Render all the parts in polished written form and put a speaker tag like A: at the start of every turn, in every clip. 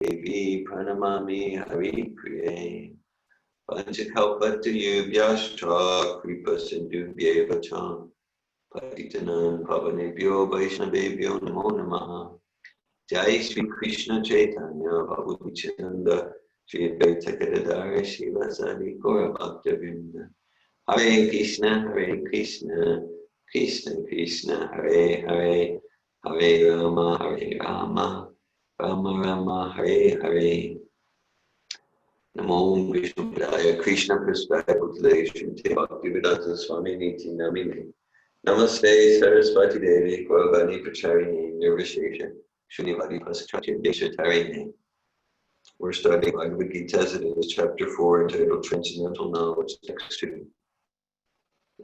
A: Devi Pranamami Hari Priye Panchakalpatayubhyashta Kripa Sindhubhyeva Cham Patitanam Pavanebhyo Vaishnavebhyo Namo Namaha Jai Shri Krishna Chaitanya Prabhu Nityananda Shri Advaita Gadadara Shivasari Gaura Bhakta Hare Krishna, Krishna Krishna, Hare Hare, Hare Rama, Rama Rama, Hare Hare. Namo Vishnu Padaya, Krishna Prasthaya Bhutale, Srimate Bhaktivedanta Swami Niti Namine. Namaste Saraswati Devi, Gauravani Pracharini, Nirvishesha, Shrivadi Pasachati Desha Tarini. We're starting Bhagavad Gita as it is, chapter 4, entitled Transcendental Knowledge, text 2.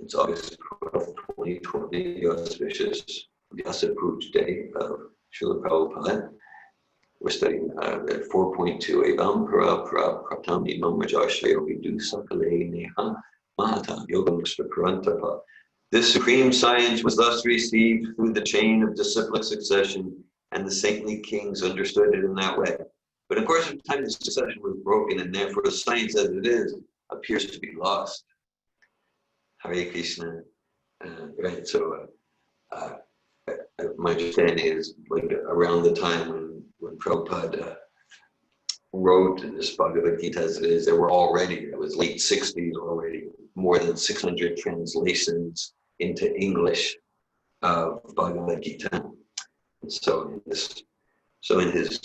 A: It's August 12, 2020, the auspicious Vyasa Puj day of Srila Prabhupada. We're studying at 4.2, Evam Para Pratam Imam Rajashrayo Vidu Sakale Neha Mahata Yogam Parantapa. This supreme science was thus received through the chain of disciplic succession, and the saintly kings understood it in that way. But of course, in time, this succession was broken, and therefore the science as it is appears to be lost. Hare Krishna, right? So, my understanding is like around the time when Prabhupada wrote this Bhagavad Gita as it is, there were already, it was late 60s already, more than 600 translations into English of Bhagavad Gita. And so in his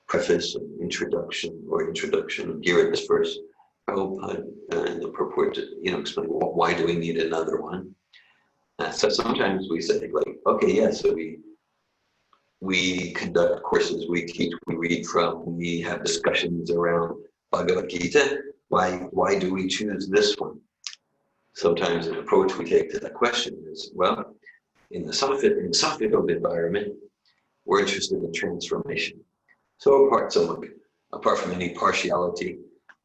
A: preface, introduction here at this verse, Prabhupada and the purport to explain why do we need another one. So sometimes we say like, okay, yeah, so we conduct courses, we teach, we read from, we have discussions around Bhagavad Gita. Why do we choose this one? Sometimes an approach we take to that question is, well, in the Sattvic environment, we're interested in transformation. So apart from any partiality,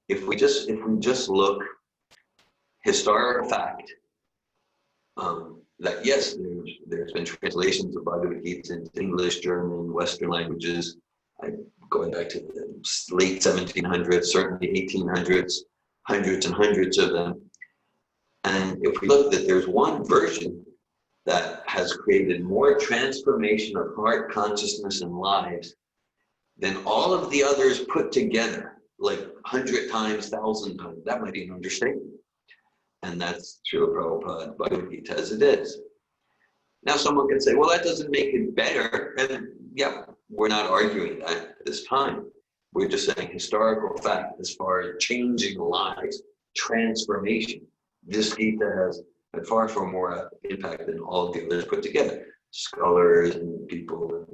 A: if we just look historical fact, that yes, there's been translations of Bhagavad Gita into English, German, Western languages, going back to the late 1700s, certainly 1800s, hundreds and hundreds of them. And if we look that there's one version that has created more transformation of heart, consciousness, and lives than all of the others put together, like 100 times, 1,000 times, that might be an understatement. And that's Srila Prabhupada, Bhagavad Gita as it is. Now someone can say, well, that doesn't make it better. And yeah, we're not arguing that at this time. We're just saying historical fact as far as changing lives, transformation. This Gita has had far more impact than all of the others put together. Scholars and people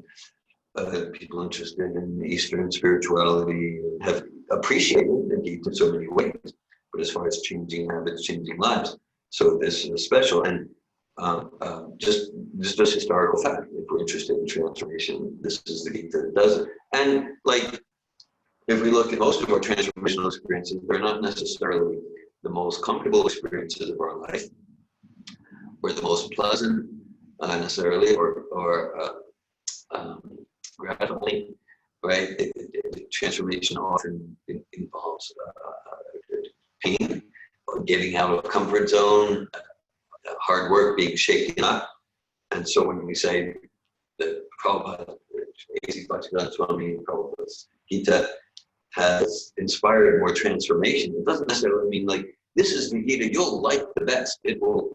A: interested in Eastern spirituality have appreciated the Gita in so many ways. But as far as changing habits, changing lives, so this is special. And just historical fact. If we're interested in transformation, this is the Gita that does it. And like, if we look at most of our transformational experiences, they're not necessarily the most comfortable experiences of our life, or the most pleasant necessarily, or gratifying, right? Transformation often involves pain, or getting out of comfort zone, hard work, being shaken up. And so when we say that Prabhupada, A.C. Bhaktivedanta Swami, Prabhupada's Gita has inspired more transformation, it doesn't necessarily mean like, this is the Gita you'll like the best. It will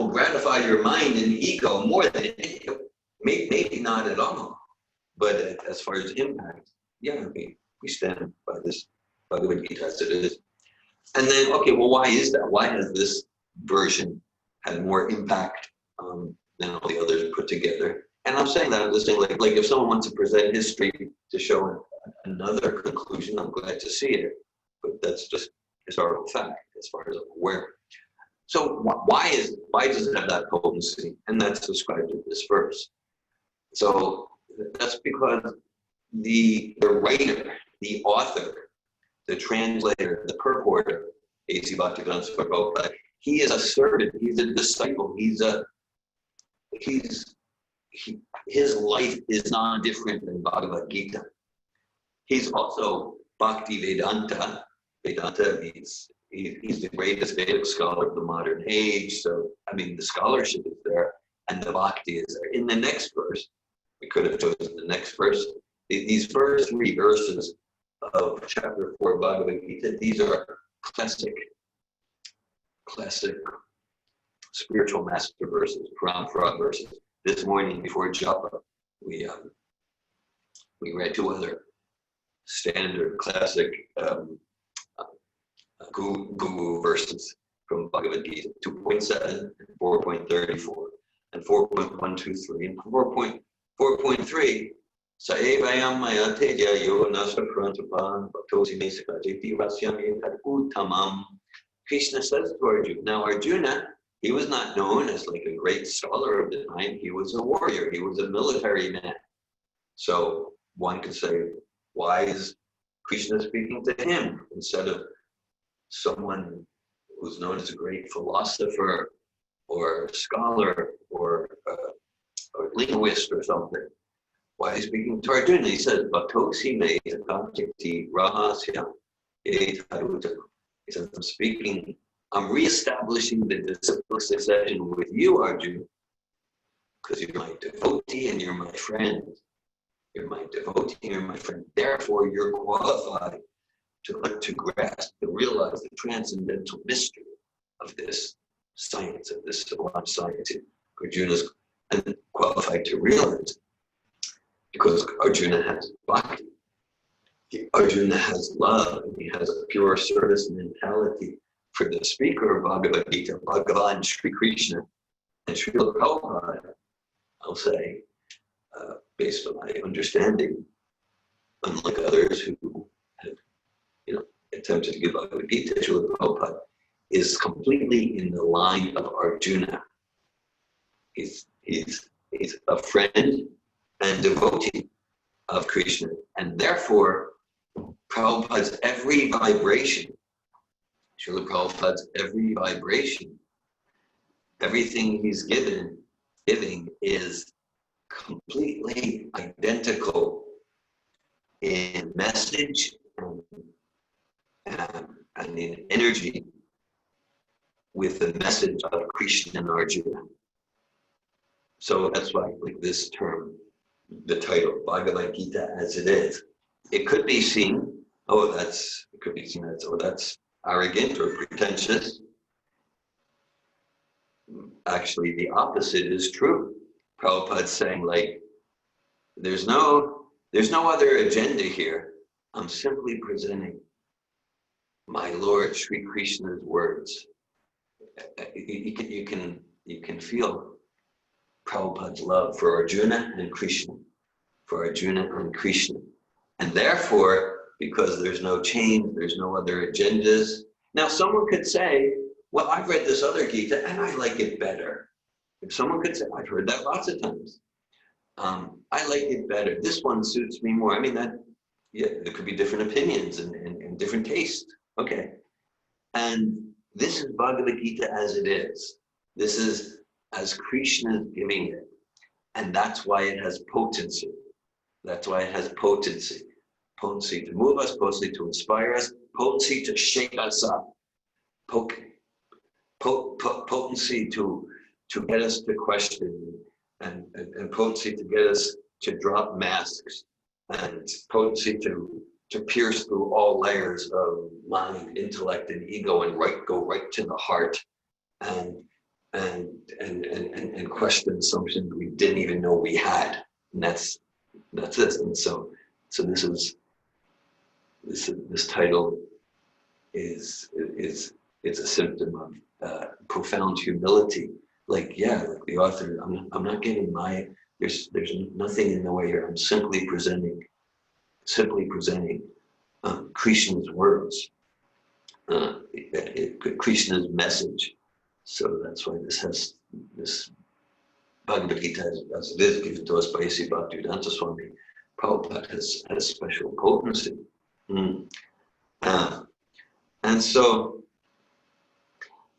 A: gratify your mind and ego more than anything. Maybe not at all. But as far as impact, yeah, we stand by this Bhagavad Gita as it is. And then, okay, well, why is that? Why has this version had more impact than all the others put together? And I'm saying that, I'm just saying, like if someone wants to present history to show another conclusion, I'm glad to see it. But that's just historical fact as far as I'm aware. So why does it have that potency? And that's described in this verse. So that's because the writer, the author, the translator, the purporter, A.C. Bhaktivedanta Swami Prabhupada, he is a servant, he's a disciple, he's his life is not different than Bhagavad Gita. He's also Bhakti Vedanta. Vedanta means he's the greatest Vedic scholar of the modern age. So, I mean, the scholarship is there and the Bhakti is there. In the next verse, we could have chosen the next verse. These first 3 verses of chapter 4 of Bhagavad Gita, these are classic spiritual master verses, Parampara verses. This morning before japa, we read 2 other standard classic guru verses from Bhagavad Gita, 2.7 and 4.34 and 4.123 and 4.3. Saevayam maya teja yo nasa prantapan bhaktosi me sakajiti vasyami tad uttamam. Krishna says to Arjuna. Now Arjuna, he was not known as like a great scholar of the time. He was a warrior. He was a military man. So one could say, why is Krishna speaking to him instead of someone who's known as a great philosopher or scholar or linguist or something? Why is he speaking to Arjuna? He says, Bhaktosi me sakajiti rahasya etaruta. He says, I'm reestablishing the disciplic succession with you, Arjuna, because you're my devotee and you're my friend. You're my devotee and you're my friend. Therefore, you're qualified to grasp, to realize the transcendental mystery of this science, of this sublime science. Arjuna's qualified to realize, because Arjuna has bhakti. Arjuna has love, and he has a pure service mentality. For the speaker of Bhagavad Gita, Bhagavan Sri Krishna, and Srila Prabhupada, I'll say, based on my understanding, unlike others who have, attempted to give Bhagavad Gita, Srila Prabhupada is completely in the line of Arjuna. He's a friend and devotee of Krishna, and therefore Prabhupada's every vibration, Srila Prabhupada's every vibration, everything he's giving is completely identical in message and in energy with the message of Krishna and Arjuna. So that's why, like this term, the title, Bhagavad Gita as it is, it could be seen, that's arrogant or pretentious. Actually, the opposite is true. Prabhupada's saying, like, there's no other agenda here. I'm simply presenting my Lord Sri Krishna's words. You can feel Prabhupada's love for Arjuna and Krishna, and therefore, because there's no change, there's no other agendas. Now, someone could say, well, I've read this other Gita and I like it better. If someone could say, I've heard that lots of times. I like it better. This one suits me more. I mean, there could be different opinions and different tastes. Okay. And this is Bhagavad Gita as it is. This is as Krishna is giving it. And that's why it has potency. That's why it has potency. Potency to move us, potency to inspire us, potency to shake us up, potency to get us to question, and potency to get us to drop masks, and potency to pierce through all layers of mind, intellect, and ego, and go right to the heart, and question something we didn't even know we had. And that's it. And so this title is a symptom of profound humility. Like the author, I'm not getting there's nothing in the way here. I'm simply presenting Krishna's words, Krishna's message. So that's why this Bhagavad Gita, as it is given to us by A.C. Bhaktivedanta Swami Prabhupada, has special potency. And so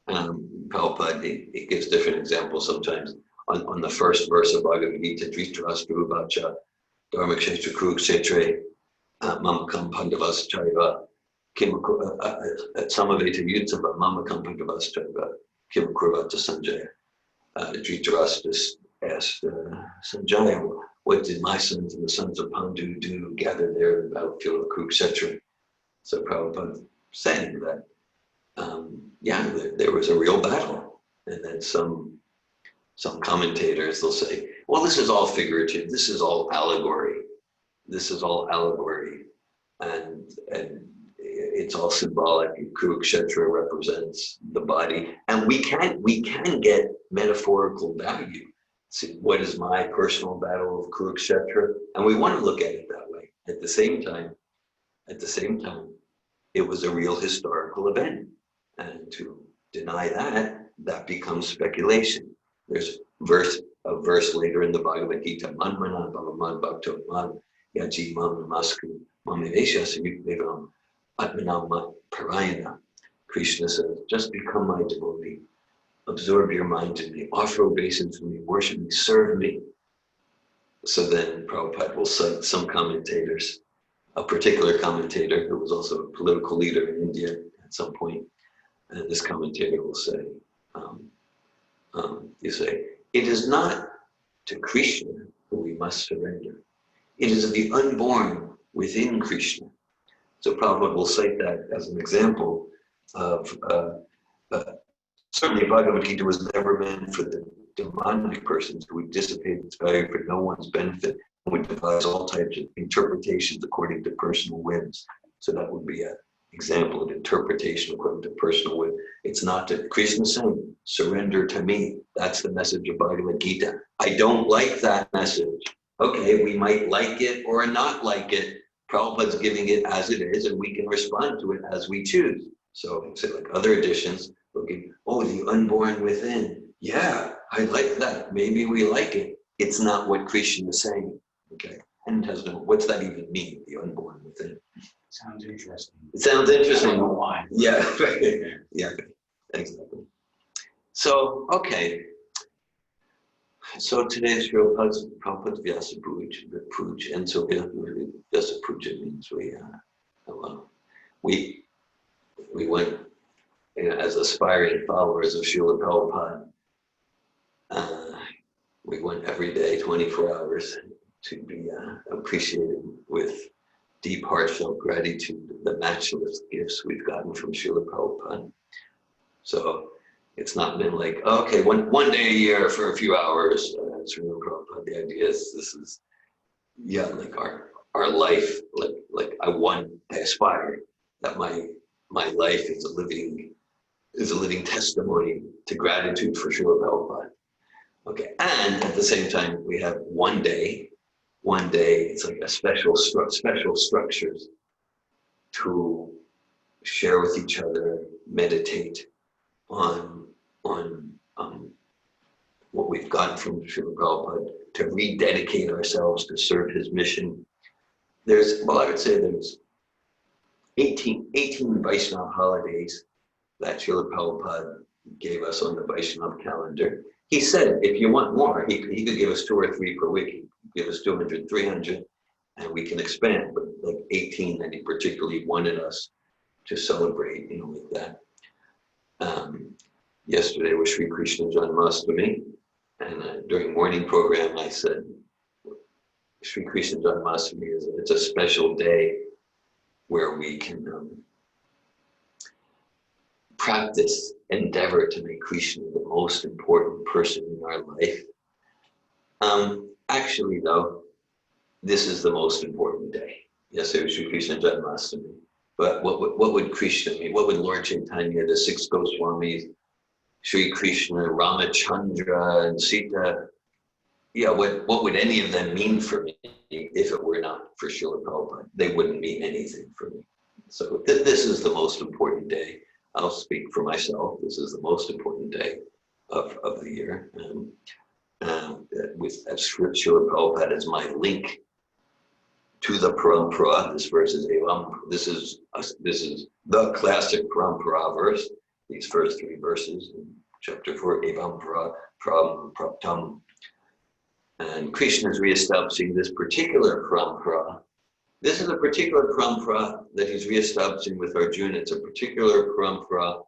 A: Prabhupada, he gives different examples sometimes. on the first verse of Bhagavad Gita, Dhritarashtra Vacha, Dharmakshetra Kurukshetre, Mamakam Pandavas Chaiva, Samaveta Yutsava, Mamakam Pandavas Chaiva, Kim Kurvata Sanjaya. Dhritarashtra asked Sanjaya, what did my sons and the sons of Pandu do gathered there in the battlefield of Kurukshetra? So Prabhupada saying that, there was a real battle. And then some commentators, they'll say, well, this is all figurative, this is all allegory. This is all allegory. And it's all symbolic. Kurukshetra represents the body. And we can get metaphorical value. See, what is my personal battle of Kurukshetra? And we want to look at it that way. At the same time, it was a real historical event. And to deny that becomes speculation. There's a verse later in the Bhagavad Gita, Manmana Bhavaman Bhakto Man Yaji Mam Namasku Mamivesha Samyukdevam Atmanam Parayana. Krishna says, just become my devotee. Absorb your mind in me, offer obeisance to me, worship me, serve me. So then Prabhupada will cite some commentators, a particular commentator who was also a political leader in India at some point. And this commentator will say, it is not to Krishna who we must surrender. It is the unborn within Krishna. So Prabhupada will cite that as an example of, certainly Bhagavad Gita was never meant for the demonic persons who would dissipate its value for no one's benefit and would devise all types of interpretations according to personal whims. So that would be an example of interpretation according to personal whim. It's not that Krishna saying, surrender to me. That's the message of Bhagavad Gita. I don't like that message. Okay, we might like it or not like it. Prabhupada's giving it as it is, and we can respond to it as we choose. So, say like other editions, looking, the unborn within. Yeah, I like that. Maybe we like it. It's not what Krishna is saying. Okay, and it has no. What's that even mean? The unborn within.
B: Sounds interesting.
A: It sounds interesting.
B: I don't know why.
A: Yeah, yeah, exactly. So, okay. So today's Prabhupada's Vyasa Puja, and so Vyasa Puja means we went, as aspiring followers of Srila Prabhupada, we went every day, 24 hours, to be appreciated with deep heartfelt gratitude of the matchless gifts we've gotten from Srila Prabhupada. So it's not been like, okay, one day a year for a few hours. Srila Prabhupada, the idea is this is, like our life, like I aspire that my life is a living testimony to gratitude for Srila Prabhupada. Okay, and at the same time, we have one day, it's like a special structures to share with each other, meditate on what we've gotten from Srila Prabhupada, to rededicate ourselves to serve his mission. I would say there's 18 Vaishnava holidays that Srila Prabhupada gave us on the Vaishnava calendar. He said, if you want more, he could give us 2 or 3 per week. He could give us 200, 300, and we can expand. But like 18 that he particularly wanted us to celebrate, like that. Yesterday was Sri Krishna Janmashtami, and during morning program I said, Sri Krishna Janmashtami it's a special day where we can practice, endeavor to make Krishna the most important person in our life. Actually, though, this is the most important day. Yes, it was Sri Krishna Janmashtami. But what would Krishna mean? What would Lord Chaitanya, the 6 Goswamis, Sri Krishna, Ramachandra, and Sita, what would any of them mean for me if it were not for Srila Prabhupada? They wouldn't mean anything for me. So this is the most important day. I'll speak for myself. This is the most important day of the year. With Srila Prabhupada as my link to the parampara. This verse is this is the classic parampara verse. These first 3 verses, chapter 4, Evam Praptam. And Krishna is reestablishing this particular parampara. This is a particular parampara that he's reestablishing with Arjuna. It's a particular parampara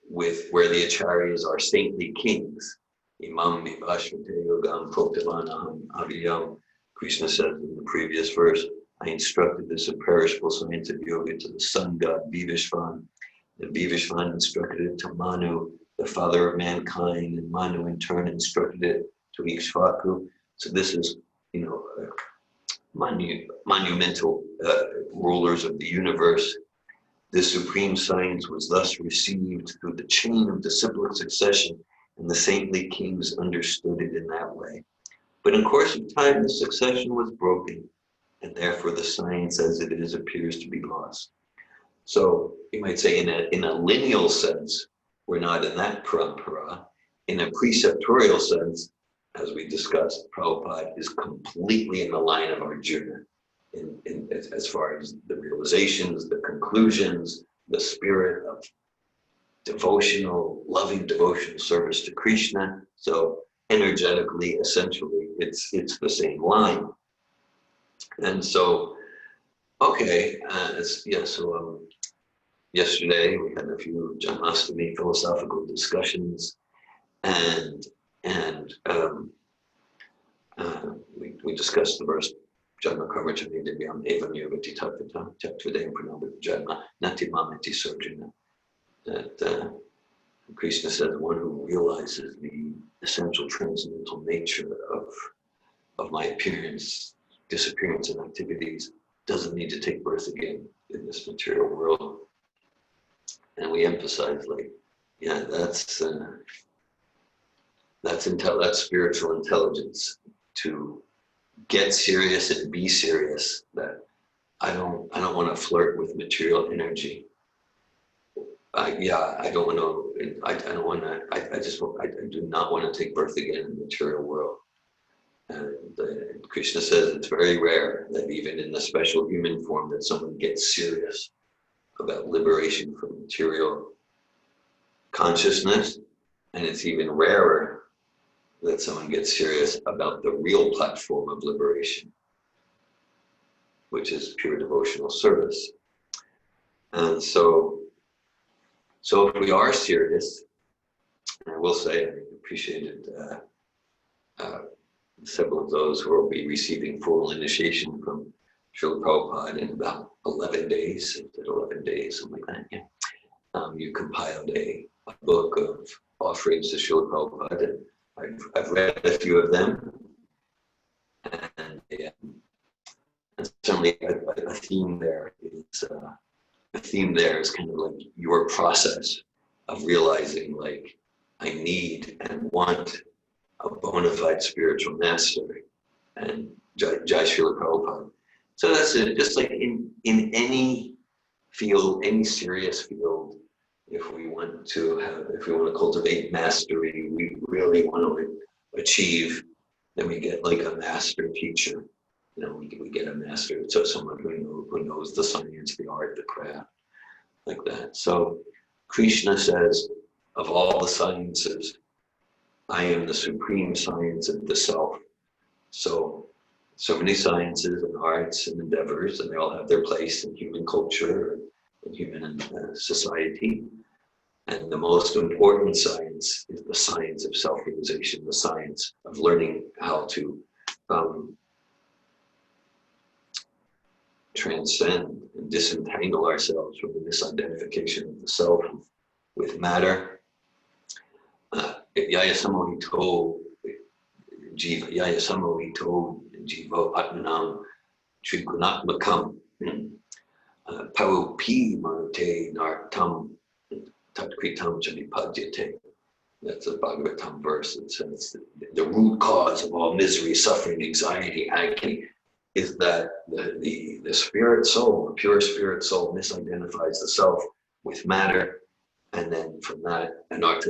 A: with where the acharyas are saintly kings. Imam Vivashvate Yogam Proktavanaham Aviyam. Krishna says in the previous verse, I instructed this imperishable science of yoga to the sun god Vivishvan. And Vivishvan instructed it to Manu, the father of mankind, and Manu in turn instructed it to Ikshvaku. So this is, monumental rulers of the universe. This supreme science was thus received through the chain of disciplic succession, and the saintly kings understood it in that way. But in course of time, the succession was broken, and therefore the science as it is appears to be lost. So you might say in a lineal sense, we're not in that parampara. In a preceptorial sense, as we discussed, Prabhupada is completely in the line of Arjuna as far as the realizations, the conclusions, the spirit of loving devotional service to Krishna. So energetically, essentially, it's the same line. And so, okay, yesterday we had a few Janmashtami philosophical discussions, and we discussed the verse Janma Karma Chani Divyam Evam Yogati Tattva Tattvadayam Pranabha Janma Nati Mamati Sarjuna. That Krishna said, the one who realizes the essential transcendental nature of my appearance, disappearance, and activities doesn't need to take birth again in this material world. And we emphasize, that's spiritual intelligence, to get serious and be serious. That I don't want to flirt with material energy. I do not want to take birth again in the material world. And Krishna says it's very rare that even in the special human form that someone gets serious about liberation from material consciousness, and it's even rarer that someone gets serious about the real platform of liberation, which is pure devotional service. And so if we are serious, and I will say I appreciated several of those who will be receiving full initiation from Srila Prabhupada in about 11 days, something like that. Yeah. You compiled a book of offerings to Srila Prabhupada. I've read a few of them, and certainly a theme there is kind of like your process of realizing, like, I need and want a bona fide spiritual master, and Jai Srila Prabhupada. So that's it. Just like in any field, any serious field, if we want to cultivate mastery, we really want to achieve, then we get like a master teacher. We get a master, so someone who knows the science, the art, the craft, like that. So Krishna says, of all the sciences, I am the supreme science of the self. So many sciences and arts and endeavors, and they all have their place in human culture and human society. And the most important science is the science of self-realization, the science of learning how to transcend and disentangle ourselves from the misidentification of the self with matter. Yayasamo hito jivo atmanam trigunatmakam parupi manote nartam tatkritam janipadyate. That's a Bhagavad Gita verse that says the root cause of all misery, suffering, anxiety, agony is that the spirit soul, the pure spirit soul, misidentifies the self with matter, and then from that, anartha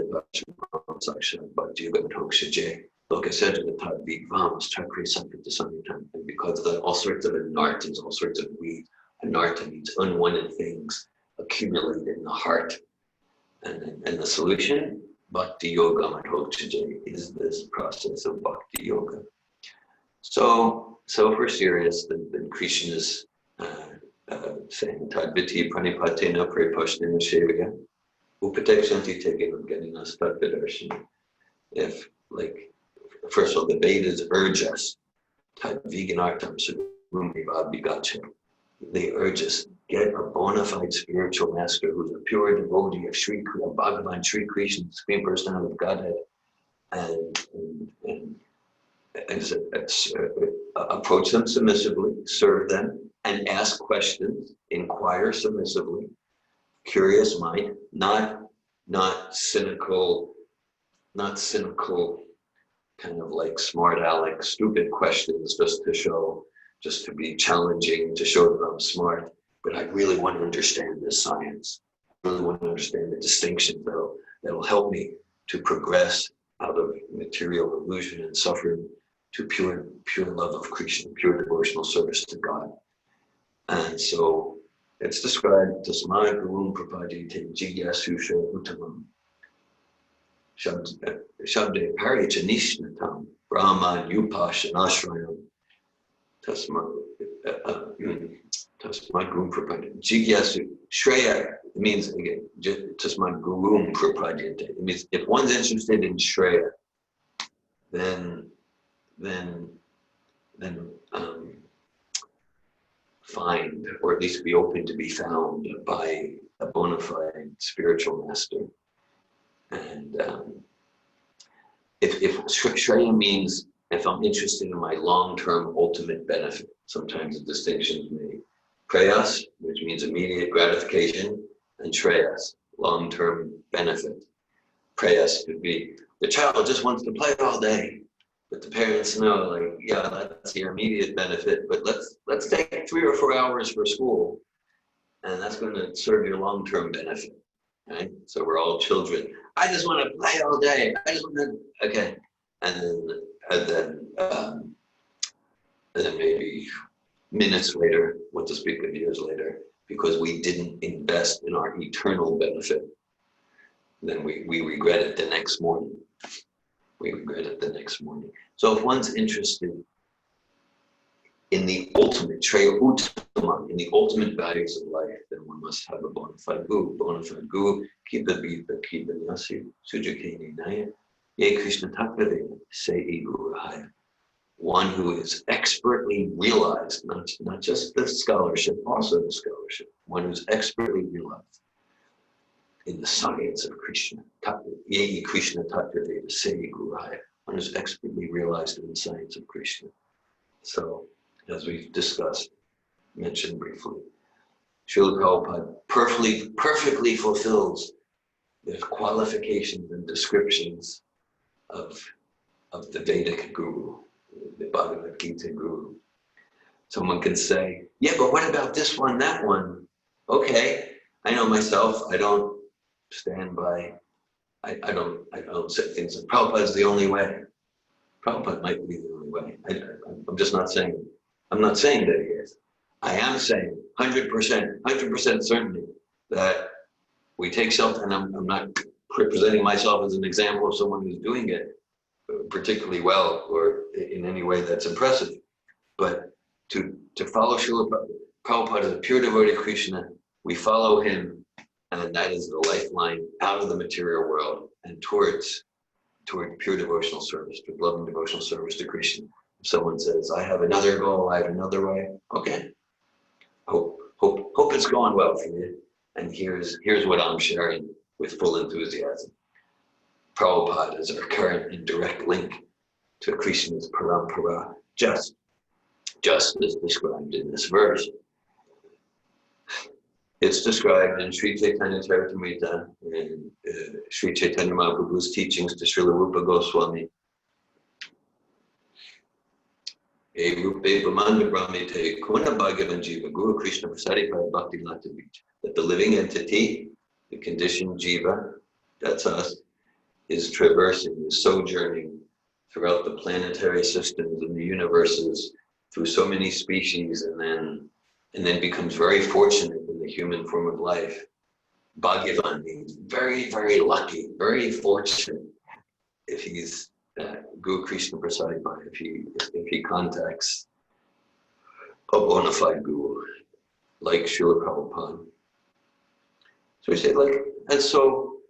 A: and because of that, all sorts of anarthas, all sorts of greed. Anartha means unwanted things accumulate in the heart. And the solution, Bhakti Yoga Madhochaje, is this process of Bhakti Yoga. So if we're serious, then Krishna is saying, Tadviti pranipatena prepashnena shevya, upatekshanti teginam getting us tadvidarshan. If, like, first of all, the Vedas urge us, tadviganartam sugumi vabhigacha. They urge us, get a bona fide spiritual master who's a pure devotee of Bhagavan Sri Krishna, the Supreme Personality of Godhead, and approach them submissively, serve them, and ask questions, inquire submissively, curious mind, not cynical, kind of like smart aleck, stupid questions just to be challenging, to show that I'm smart. But I really want to understand this science. I really want to understand the distinctions that'll help me to progress out of material illusion and suffering to pure love of Krishna, pure devotional service to God. And so it's described, Tasmad Gurum Prapadite Jigyasusha Uttamam Shabde Parichanishnatam Brahman Upashanashrayam Tasmad Gurum Prapadite Jigyasu Shreya means, again, Tasmad Gurum Prapadite. It means if one's interested in Shreya, then find, or at least be open to be found by a bona fide spiritual master. And if Shreya means if I'm interested in my long-term ultimate benefit, sometimes the distinction is made. Prayas, which means immediate gratification, and Shreyas, long-term benefit. Prayas could be, the child just wants to play all day. But the parents know, like, yeah, that's your immediate benefit, but let's take 3 or 4 hours for school, and that's going to serve your long-term benefit, right? So we're all children. I just want to play all day. I just want to, okay, and then maybe minutes later, what to speak of years later, because we didn't invest in our eternal benefit, then we regret it the next morning. So if one's interested in the ultimate, Shreya Uttama, in the ultimate values of life, then one must have a bona fide guru. Bona fide guru, Kipa Vipa Kipa Nasi, Sujakini Naya, Ye Krishna Takvadeva, Sei Gurahaya. One who is expertly realized, not just the scholarship, also the scholarship. One who's expertly realized in the science of Krishna. Ye Krishna Takvadeva, Sei Gurahaya. One who's expertly realized in the science of Krishna. So, as we've discussed, mentioned briefly, Srila Prabhupada perfectly fulfills the qualifications and descriptions of the Vedic guru, the Bhagavad Gita guru. Someone can say, yeah, but what about this one, that one? Okay, I know myself, I don't stand by, I don't say things like Prabhupada's the only way. Prabhupada might be the only way. I'm just not saying, I'm not saying that he is. I am saying 100% certainty that we take self, and I'm not presenting myself as an example of someone who's doing it particularly well or in any way that's impressive. But to follow Srila Prabhupada as a pure devotee of Krishna, we follow him, and that is the lifeline out of the material world and toward pure devotional service, to loving devotional service to Krishna. If someone says, I have another goal, I have another way, okay. Hope it's going well for you. And here's what I'm sharing with full enthusiasm. Prabhupada is our current and direct link to Krishna's parampara, just as described in this verse. It's described in Sri Chaitanya Charitamrita and Sri Chaitanya Mahaprabhu's teachings to Srila Rupa Goswami. E Rupe Brahmanda Brahmite Kuna Bhagavan Jiva Guru Krishna Prasadipai Bhakti Latavij. That the living entity, the conditioned Jiva, that's us, is traversing, is sojourning throughout the planetary systems and the universes through so many species, and then becomes very fortunate in the human form of life Bhagavan means very, very lucky, very fortunate if he's Guru Krishna Prasad, if he contacts a bona fide guru like Srila Prabhupada. So we say like, and so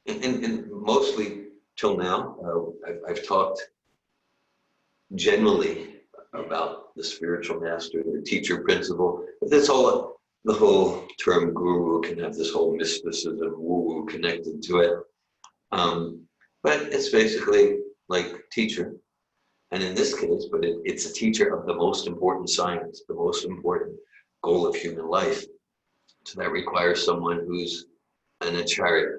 A: in mostly till now, I've talked generally about the spiritual master, the teacher principle. That's all. The whole term guru can have this whole mysticism, woo-woo connected to it. But it's basically like teacher. And in this case, but it's a teacher of the most important science, the most important goal of human life. So that requires someone who's an acharya.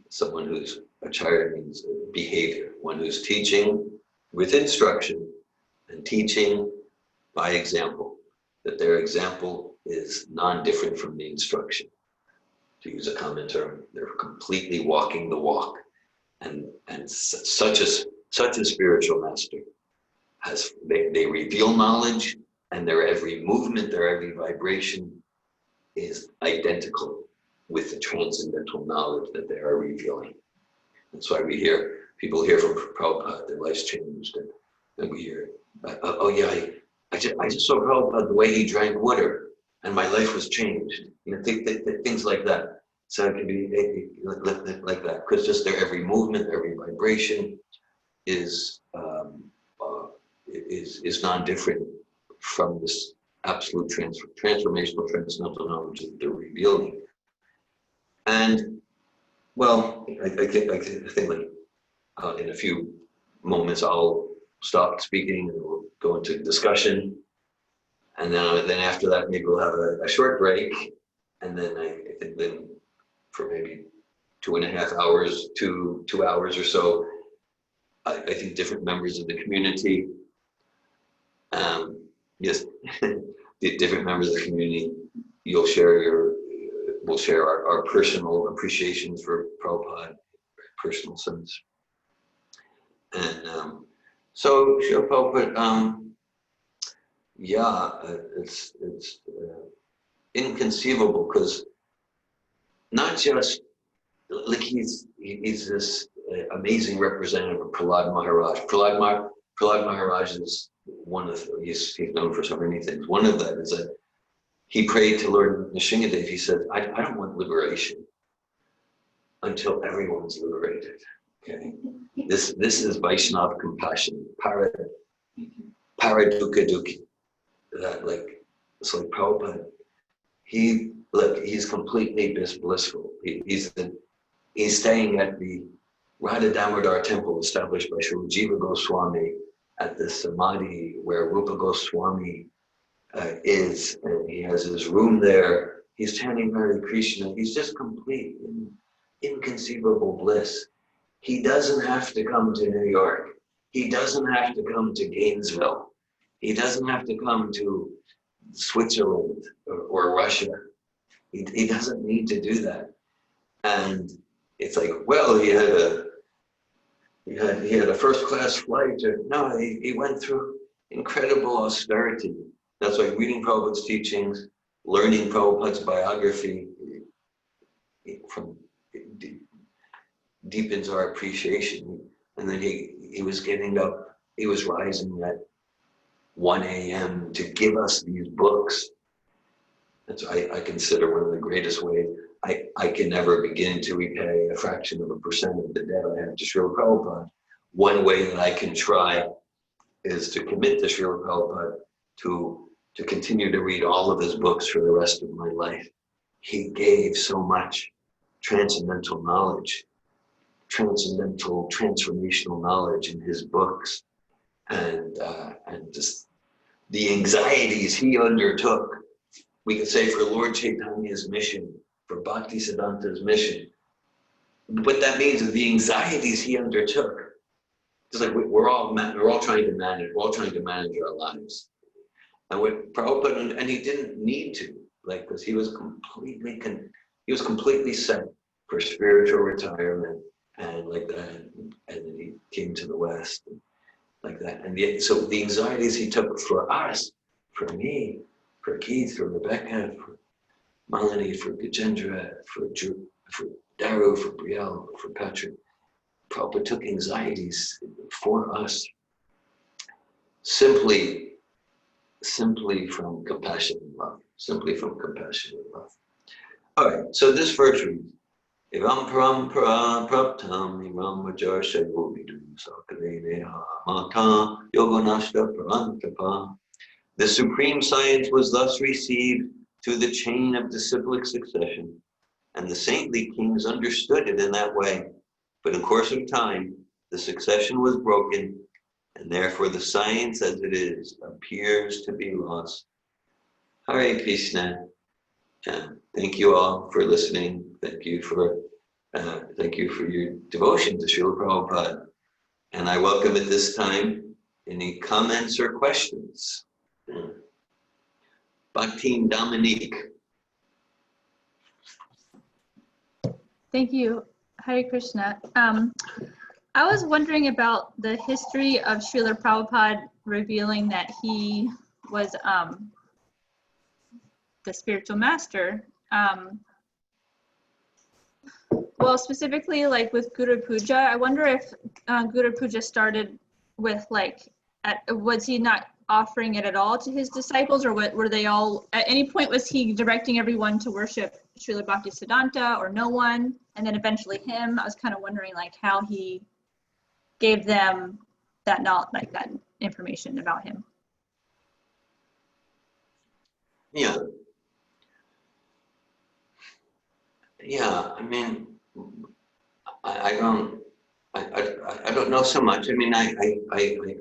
A: Someone who's acharya means behavior, one who's teaching with instruction and teaching by example, that their example is non-different from the instruction. To use a common term, they're completely walking the walk. And such a spiritual master they reveal knowledge, and their every movement, their every vibration is identical with the transcendental knowledge that they are revealing. That's why people hear from Prabhupada, their life's changed, and we hear, oh yeah, I just saw Prabhupada the way he drank water, and my life was changed. Things like that. So it can be like that, because just their every movement, every vibration is non-different from this absolute transformational transcendental knowledge that they're revealing. And well, I think like in a few moments I'll stop speaking and we'll go into discussion, and then after that maybe we'll have a short break, and then I think then for maybe 2.5 hours, 2 hours or so, I think different members of the community, yes, the different members of the community, we'll share our personal appreciations for Prabhupada, personal sense. And so Srila Prabhupada, it's inconceivable, because not just like he's this amazing representative of Prahlad Maharaj. Prahlad Maharaj is he's known for so many things. One of them is that he prayed to Lord Nrsingadev. He said, I don't want liberation until everyone's liberated. Okay, this is Vaishnava compassion, paradukha dukhi. That like it's like Prabhupada. He's completely blissful. He's staying at the Radha Damodar temple established by Srila Jiva Goswami at the Samadhi where Rupa Goswami is, and he has his room there. He's chanting Hare Krishna. He's just complete in inconceivable bliss. He doesn't have to come to New York. He doesn't have to come to Gainesville. He doesn't have to come to Switzerland or Russia. He doesn't need to do that. And it's like, well, he had a first-class flight. No, he went through incredible austerity. That's why reading Prabhupada's teachings, learning Prabhupada's biography, deepens our appreciation. And then he was getting up, he was rising at 1 a.m. to give us these books. That's I consider one of the greatest ways I can never begin to repay a fraction of a percent of the debt I have to Srila Prabhupada. One way that I can try is to commit to Srila Prabhupada to continue to read all of his books for the rest of my life. He gave so much transcendental knowledge, transcendental transformational knowledge in his books, and just the anxieties he undertook. We could say for Lord Chaitanya's mission, for Bhaktisiddhanta's mission. What that means is the anxieties he undertook. It's like we're all trying to manage our lives. And with Prabhupada, and he didn't need to, like, because he was completely set for spiritual retirement and like that. And then he came to the West and like that. And so the anxieties he took for us, for me, for Keith, for Rebecca, for Melanie, for Gajendra, for Daru, for Brielle, for Patrick. Prabhupada took anxieties for us simply from compassion and love. Simply from compassion and love. All right, so this verse reads, Ivam parampara praptam ivam vajarsha govidu sakaleneha mata yoganashta parantapa. The supreme science was thus received through the chain of disciplic succession, and the saintly kings understood it in that way. But in course of time, the succession was broken, and therefore the science as it is appears to be lost. Hare Krishna. Thank you all for listening. Thank you for your devotion to Srila Prabhupada. And I welcome at this time any comments or questions. Bhakti Dominique.
B: Thank you. Hare Krishna. I was wondering about the history of Srila Prabhupada revealing that he was the spiritual master. Well, specifically like with Guru Puja, I wonder if Guru Puja started with was he not offering it at all to his disciples, or were they all, at any point was he directing everyone to worship Srila Bhaktisiddhanta or no one, and then eventually him? I was kind of wondering like how he gave them that that information about him.
A: Yeah, I mean, I don't know so much. I mean, I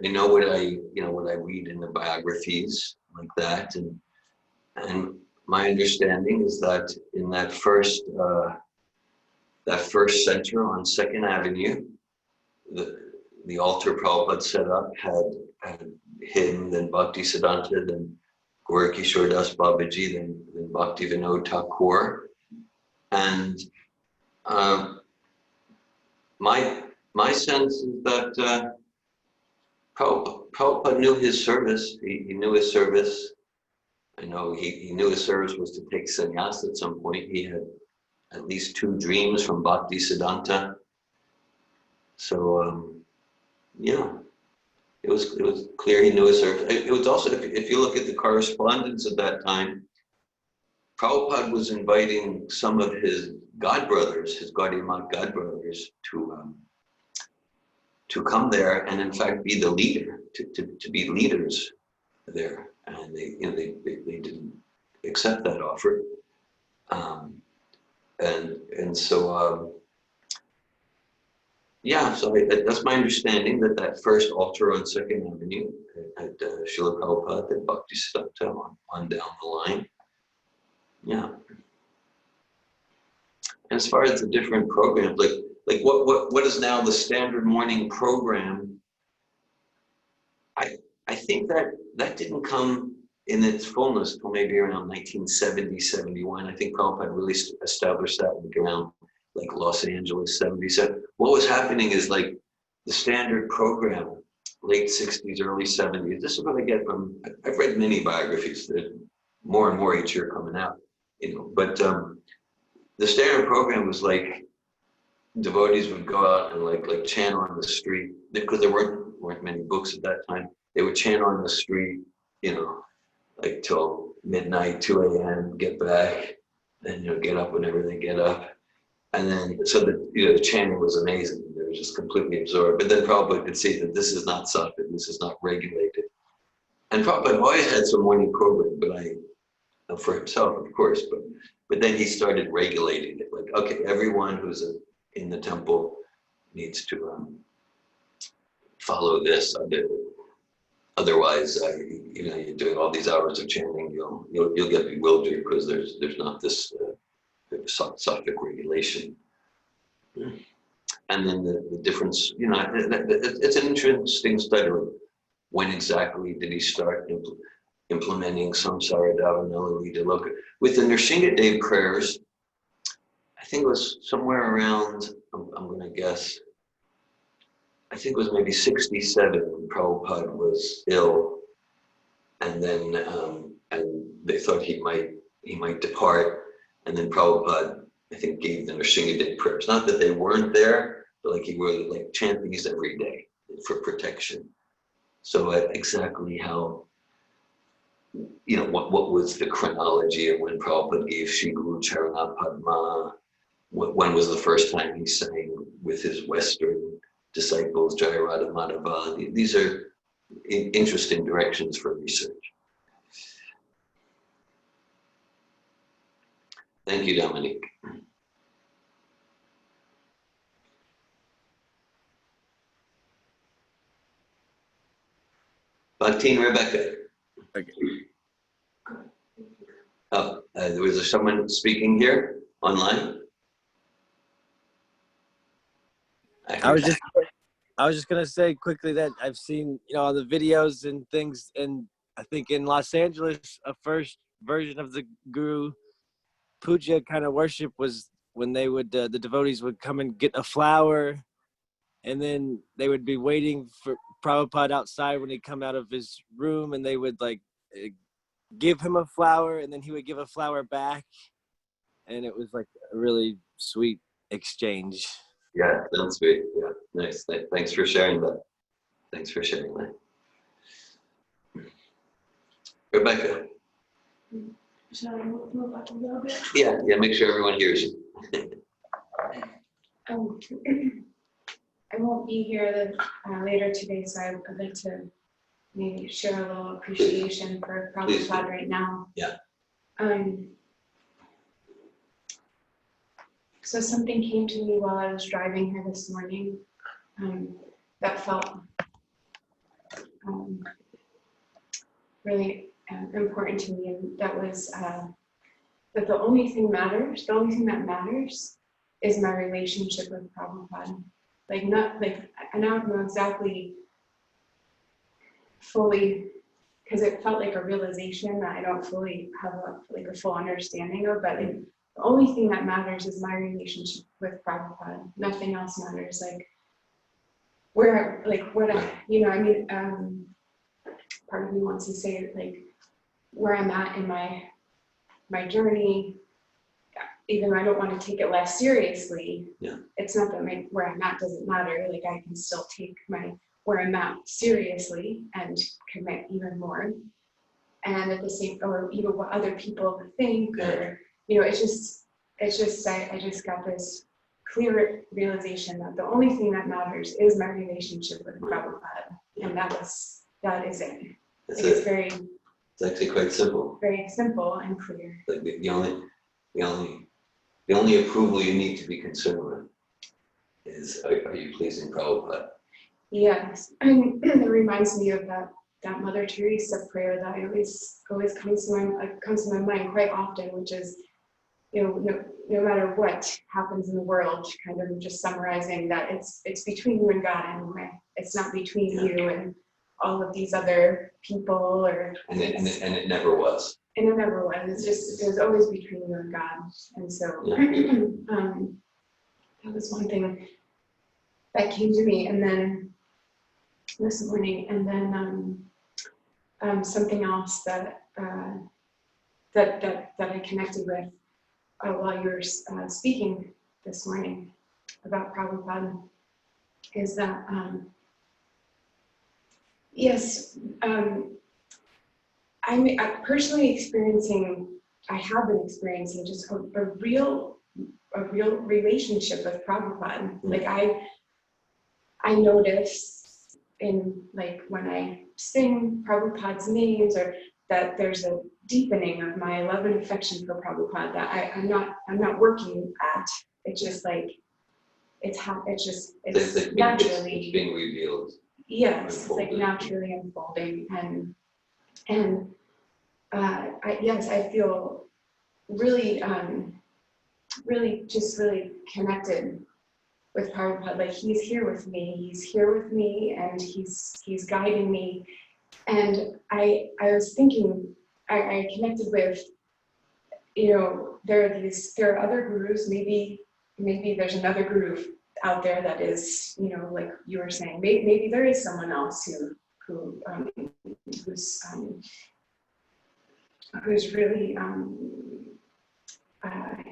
A: know what I read in the biographies like that, and my understanding is that in that first center on 2nd Avenue, the altar Prabhupada set up had him, then Bhaktisiddhanta, then Gaura Kishore Das Babaji, then Bhakti Vinod Thakur. And my sense is that Prabhupada knew his service. He knew his service. I know he knew his service was to take sannyas at some point. He had at least 2 dreams from Bhaktisiddhanta. So yeah, it was clear he knew his service. It was also, if you look at the correspondence at that time, Prabhupada was inviting some of his godbrothers, his Gaudiya Math godbrothers, to come there and in fact be the leader, to be leaders there, and they didn't accept that offer, and so yeah, so that's my understanding, that first altar on 2nd Avenue had Srila Prabhupada and Bhaktisiddhanta on down the line. Yeah. And as far as the different programs, like what is now the standard morning program, I think that didn't come in its fullness until maybe around 1970, 71. I think Prabhupada really established that around like Los Angeles, 77. What was happening is like the standard program, late 60s, early 70s. This is what I get from, I've read many biographies, that more and more each year coming out, but the standard program was like devotees would go out and like chant on the street, because there weren't many books at that time. They would chant on the street, like till midnight, 2 a.m., get back, then get up whenever they get up. And then, so the chanting was amazing. They were just completely absorbed. But then Prabhupada could see that this is not sacred, this is not regulated. And Prabhupada always had some morning program, but for himself, of course, but then he started regulating it. Like, okay, everyone who's in the temple needs to follow this. Otherwise, you're doing all these hours of chanting, you'll get bewildered, because there's not this sattvic regulation. And then the difference, it's an interesting study. When exactly did he start implementing Samsara Davanala Lila Loka? With the Nrsingadev prayers, I think it was somewhere around, I'm going to guess, I think it was maybe 67 when Prabhupada was ill. And then and they thought he might depart. And then Prabhupada, I think, gave them Nrsimha prayers. Not that they weren't there, but like he would like chant these every day for protection. So exactly how, what was the chronology of when Prabhupada gave Shri Guru Charana Padma? When was the first time he sang with his Western disciples, Jaya Radha Madhava? These are interesting directions for research. Thank you, Dominique. Bhakti and Rebecca.
C: Okay.
A: Was there someone speaking here online?
C: I was just gonna say quickly that I've seen, on the videos and things, and I think in Los Angeles, a first version of the Guru Puja kind of worship was when they would, the devotees would come and get a flower, and then they would be waiting for Prabhupada outside when he'd come out of his room, and they would like give him a flower, and then he would give a flower back, and it was like a really sweet exchange.
A: Yeah, that's sweet. Yeah, nice. Thanks for sharing that. Thanks for sharing that. Rebecca.
D: Should I move up a little bit?
A: Yeah, make sure everyone hears you.
D: I won't be here later today, so I'd like to maybe share a little appreciation for Prabhupada right now.
A: Yeah.
D: So something came to me while I was driving here this morning that felt really important to me, and that was that the only thing that matters is my relationship with Prabhupada. I don't know exactly fully, because it felt like a realization that I don't fully have a full understanding of, but the only thing that matters is my relationship with Prabhupada. Nothing else matters. Part of me wants to say where I'm at in my journey, even though I don't want to take it less seriously.
A: Yeah.
D: It's not that where I'm at doesn't matter. I can still take where I'm at seriously and commit even more. And at the same, or what other people think, or it's just I just got this clear realization that the only thing that matters is my relationship with Prabhupada, and that is it.
A: It's actually quite simple.
D: Very simple and clear.
A: The only approval you need to be concerned with is, are you pleasing Prabhupada?
D: Yes, and it reminds me of that Mother Teresa prayer that always comes to my mind quite often, which is, no matter what happens in the world, kind of just summarizing that it's between you and God anyway. It's not between you and all of these other people,
A: and it never was.
D: And it never was. It was always between you and God. And so that was one thing that came to me, and then this morning, and then something else that I connected with while you were speaking this morning about Prabhupada is that yes, I'm personally experiencing. I have been experiencing just a real relationship with Prabhupada. I notice in when I sing Prabhupada's names, or that there's a deepening of my love and affection for Prabhupada that I'm not working at. It's just it's naturally
A: it's being revealed.
D: Yes, it's naturally unfolding, and I feel really really connected with Prabhupada. He's here with me, and he's guiding me. And I was thinking, I connected with, there are other gurus. Maybe there's another guru out there that is, like you were saying, maybe there is someone else who's who's really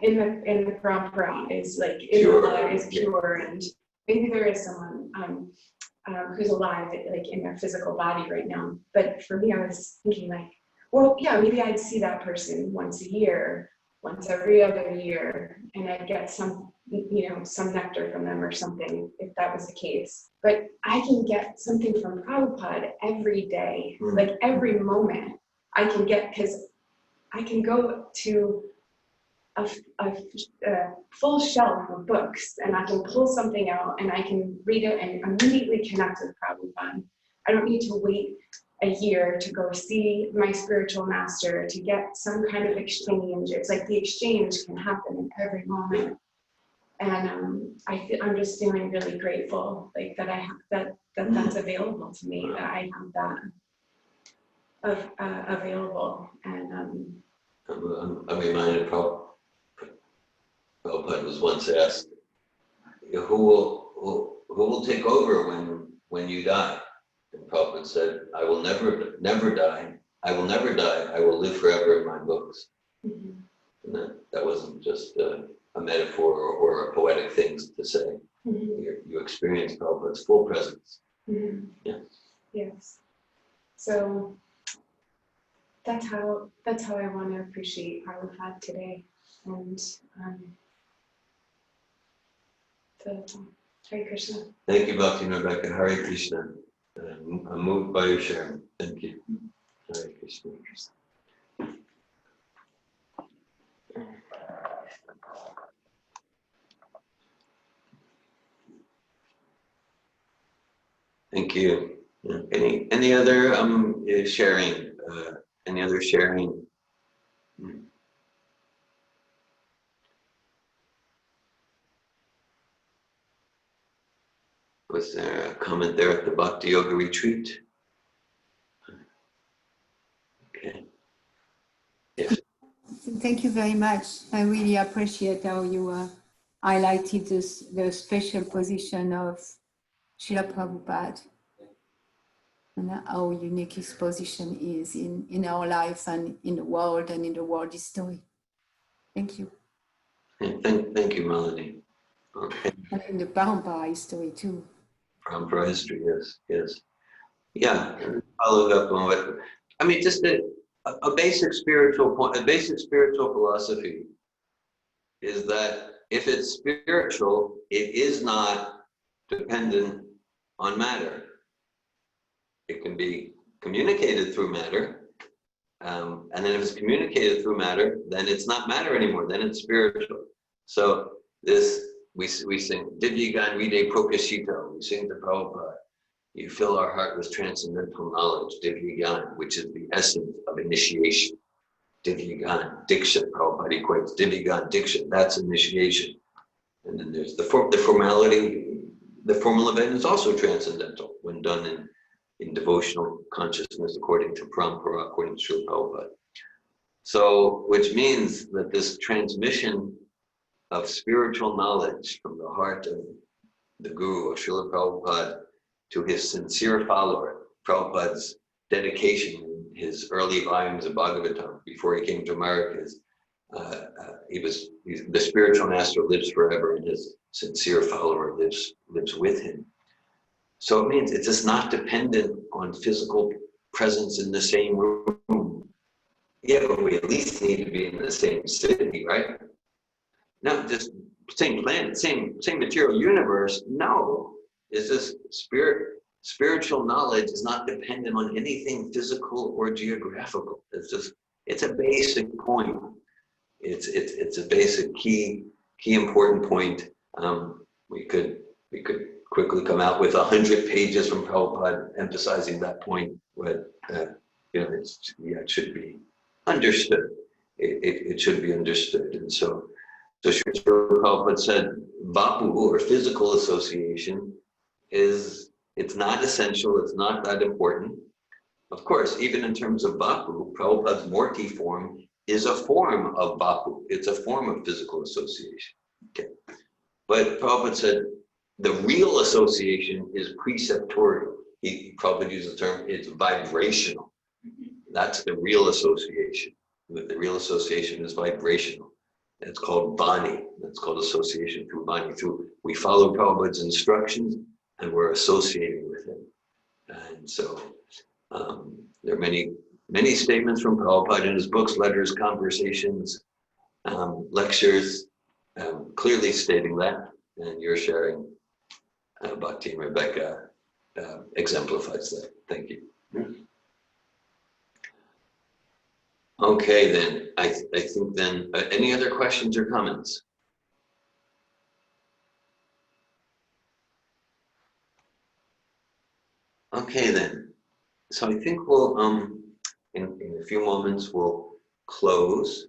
D: in the parampara is like in the light is pure, and maybe there is someone who's alive, like in their physical body right now. But for me, I was thinking like, well, yeah, maybe I'd see that person once a year, once every other year, and I'd get some, you know, some nectar from them or something, if that was the case. But I can get something from Prabhupada every day, like every moment I can get, because I can go to a full shelf of books and I can pull something out and I can read it and immediately connect with Prabhupada. I don't need to wait a year to go see my spiritual master to get some kind of exchange. It's like the exchange can happen in every moment. And I'm just feeling really grateful, like that I have that's available to me, that I have that available. And
A: I'm reminded, Prabhupada was once asked, who will take over when you die? And Prabhupada said, I will never die. I will never die. I will live forever in my books. And that wasn't just a metaphor or a poetic thing to say. You experience Prabhupada's full presence. Yeah.
D: Yes. So that's how I want to appreciate Prabhupada today. And so Hare Krishna.
A: Thank you, Bhakti and Rebecca. Hare Krishna. I'm moved by your sharing. Thank you. Hare Krishna. Thank you. Any other sharing? Any other sharing? Was there a comment there at the Bhakti Yoga retreat? Okay. Yes.
E: Thank you very much. I really appreciate how you highlighted the special position of Srila Prabhupada and how unique his position is in our life and in the world and in the world history. Thank you.
A: Thank you, Melanie. Okay.
E: And in the Parampara history too.
A: Parampara history, yes. Yeah, following up on what, I mean, just a basic spiritual point, a basic spiritual philosophy is that if it's spiritual, it is not dependent on matter. It can be communicated through matter, and then if it's communicated through matter, then it's not matter anymore, then it's spiritual. So this, we sing, Divyagan Vide Prokashito, we sing to Prabhupada. You fill our heart with transcendental knowledge, Divyagan, which is the essence of initiation. Divyagan, Diksha, Prabhupada equates Divyagan, Diksha, that's initiation. And then there's the formality, the formal event is also transcendental when done in devotional consciousness according to Parampara, according to Srila Prabhupada. So, which means that this transmission of spiritual knowledge from the heart of the Guru of Srila Prabhupada to his sincere follower, Prabhupada's dedication in his early volumes of Bhagavad Gita before he came to America, the spiritual master lives forever and his sincere follower lives with him. So it means it's just not dependent on physical presence in the same room. Yeah, but we at least need to be in the same city, right? No, just same planet, same material universe. No, it's just spiritual knowledge is not dependent on anything physical or geographical. It's a basic point. It's a basic key important point. We could quickly come out with 100 pages from Prabhupada emphasizing that point, but it should be understood. It should be understood, and so Srila Prabhupada said, Vapu, or physical association, it's not essential, it's not that important. Of course, even in terms of Vapu, Prabhupada's Murti form is a form of Vapu. It's a form of physical association. Okay. But Prabhupada said, the real association is preceptorial. He probably used the term, it's vibrational. That's the real association. The real association is vibrational. It's called Bani. It's called association through Bani. We follow Prabhupada's instructions and we're associating with him. And so there are many statements from Prabhupada in his books, letters, conversations, lectures, clearly stating that. And you're sharing, Bhakti and Rebecca exemplifies that. Thank you. Okay, then, I think then, any other questions or comments? Okay, then. So I think we'll, in a few moments, we'll close,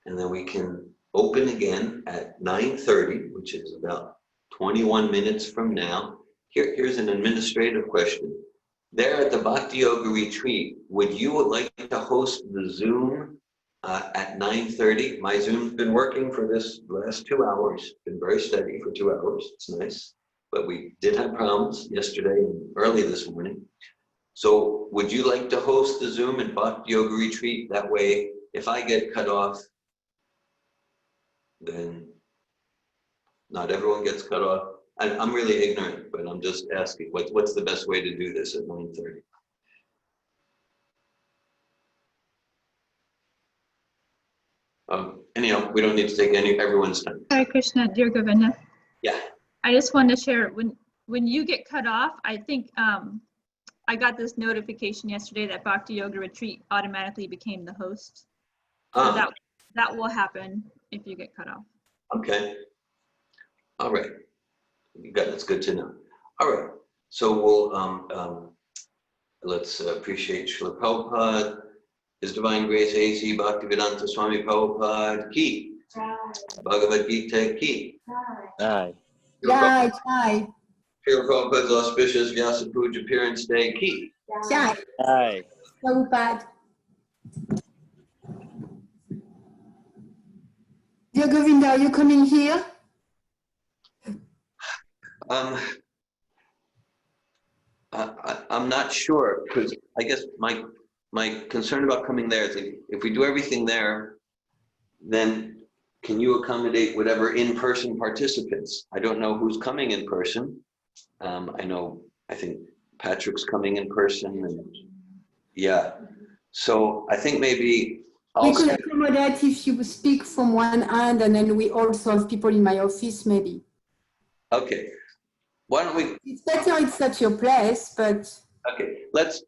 A: and then we can open again at 9:30, which is about 21 minutes from now. Here's an administrative question. There at the Bhakti Yoga Retreat, would you like to host the Zoom at 9:30? My Zoom's been working for this last 2 hours, been very steady for 2 hours. It's nice, but we did have problems yesterday and early this morning. So would you like to host the Zoom at Bhakti Yoga Retreat? That way, if I get cut off, then not everyone gets cut off. I'm really ignorant, but I'm just asking, what's the best way to do this at 9:30? Anyhow, we don't need to take everyone's time.
B: Hare Krishna, dear Govinda.
A: Yeah.
B: I just wanted to share, when you get cut off, I think I got this notification yesterday that Bhakti Yoga Retreat automatically became the host. So that will happen if you get cut off.
A: Okay. All right. That's good to know. All right. So we'll let's appreciate Srila Prabhupada, His Divine Grace A.C. Bhaktivedanta Swami Prabhupada ki. Bhagavad Gita ki.
C: Aye.
E: Jai, Jai,
A: Srila Prabhupada's auspicious Vyasa Puja Appearance Day ki.
E: Jai,
C: Aye.
E: Prabhupada. Dear Govinda, are you coming here?
A: I'm not sure, because I guess my concern about coming there is if we do everything there, then can you accommodate whatever in-person participants? I don't know who's coming in person. I think Patrick's coming in person, and yeah. So I think maybe
E: We could accommodate if you speak from one end, and then we also have people in my office, maybe.
A: Okay. Why don't we?
E: It's better it's at your place, but.
A: Okay, let's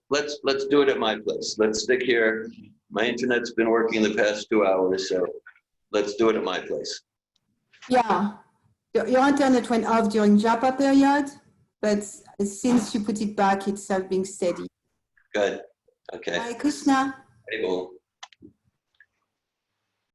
A: do it at my place. Let's stick here. My internet's been working the past 2 hours, so let's do it at my place.
E: Yeah, your internet went off during Japa period, but since you put it back, it's being steady.
A: Good. Okay.
E: Hare Krishna.
A: Very well.